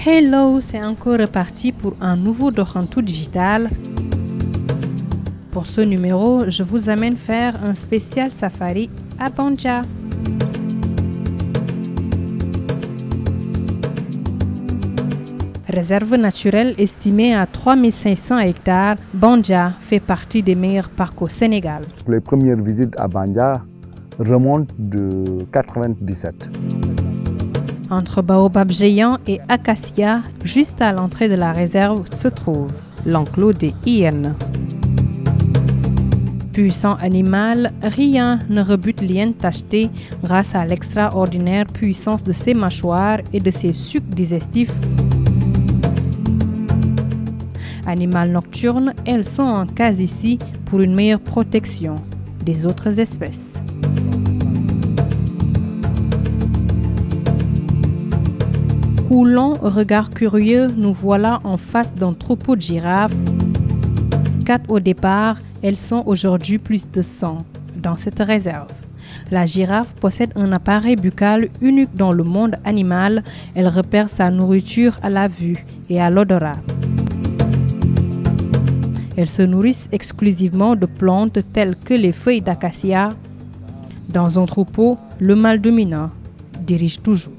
Hello, c'est encore reparti pour un nouveau Doxantu digital. Pour ce numéro, je vous amène faire un spécial safari à Banja. Réserve naturelle estimée à 3500 hectares, Banja fait partie des meilleurs parcs au Sénégal. Les premières visites à Banja remontent de 1997. Entre baobab géants et acacias, juste à l'entrée de la réserve se trouve l'enclos des hyènes. Puissant animal, rien ne rebute l'hyène tachetée grâce à l'extraordinaire puissance de ses mâchoires et de ses sucs digestifs. Animal nocturne, elles sont en case ici pour une meilleure protection des autres espèces. Coulant regard curieux, nous voilà en face d'un troupeau de girafes. 4 au départ, elles sont aujourd'hui plus de 100 dans cette réserve. La girafe possède un appareil buccal unique dans le monde animal. Elle repère sa nourriture à la vue et à l'odorat. Elles se nourrissent exclusivement de plantes telles que les feuilles d'acacia. Dans un troupeau, le mâle dominant dirige toujours.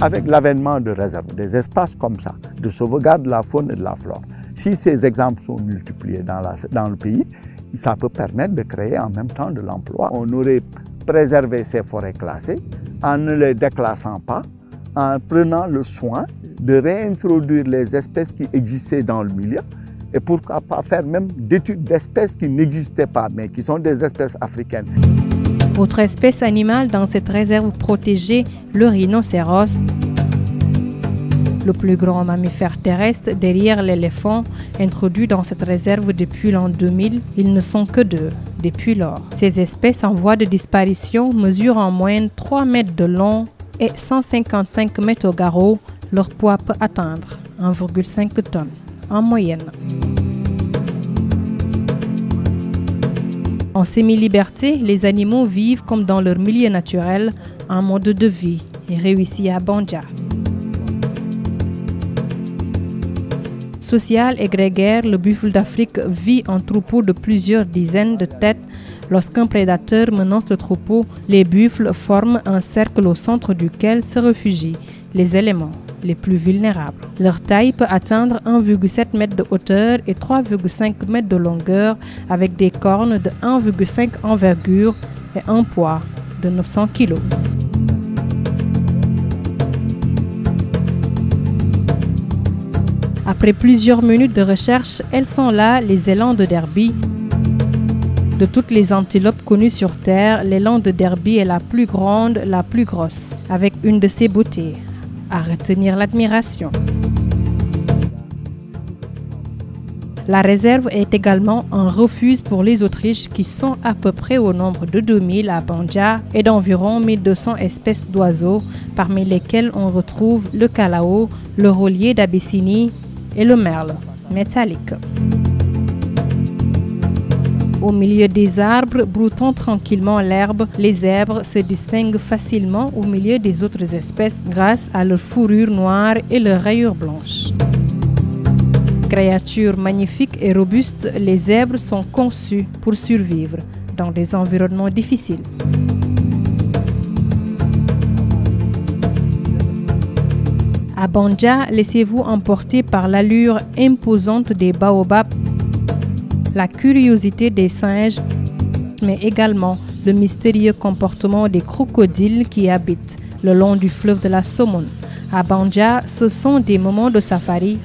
Avec l'avènement de réserves, des espaces comme ça, de sauvegarde de la faune et de la flore, si ces exemples sont multipliés dans le pays, ça peut permettre de créer en même temps de l'emploi. On aurait préservé ces forêts classées en ne les déclassant pas, en prenant le soin de réintroduire les espèces qui existaient dans le milieu et pourquoi pas faire même d'études d'espèces qui n'existaient pas, mais qui sont des espèces africaines. Autre espèce animale dans cette réserve protégée, le rhinocéros. Le plus grand mammifère terrestre derrière l'éléphant, introduit dans cette réserve depuis l'an 2000, ils ne sont que 2 depuis lors. Ces espèces en voie de disparition mesurent en moyenne 3 mètres de long et 155 mètres au garrot. Leur poids peut atteindre 1,5 tonnes en moyenne. En semi-liberté, les animaux vivent comme dans leur milieu naturel, un mode de vie réussi à Banja. Social et grégaire, le buffle d'Afrique vit en troupeau de plusieurs dizaines de têtes. Lorsqu'un prédateur menace le troupeau, les buffles forment un cercle au centre duquel se réfugient les éléments les plus vulnérables. Leur taille peut atteindre 1,7 m de hauteur et 3,5 m de longueur avec des cornes de 1,5 envergure et un poids de 900 kg. Après plusieurs minutes de recherche, elles sont là, les élans de Derby. De toutes les antilopes connues sur Terre, l'élan de Derby est la plus grande, la plus grosse, avec une de ses beautés à retenir l'admiration. La réserve est également un refuge pour les autruches qui sont à peu près au nombre de 2000 à Banja et d'environ 1200 espèces d'oiseaux, parmi lesquelles on retrouve le calao, le rôlier d'Abyssinie et le merle métallique. Au milieu des arbres, broutant tranquillement l'herbe, les zèbres se distinguent facilement au milieu des autres espèces grâce à leur fourrure noire et leurs rayures blanches. Créatures magnifiques et robustes, les zèbres sont conçus pour survivre dans des environnements difficiles. À Banja, laissez-vous emporter par l'allure imposante des baobabs, la curiosité des singes, mais également le mystérieux comportement des crocodiles qui habitent le long du fleuve de la Somone. À Banja, ce sont des moments de safari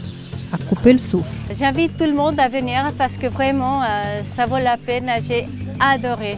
à couper le souffle. J'invite tout le monde à venir parce que vraiment, ça vaut la peine. J'ai adoré.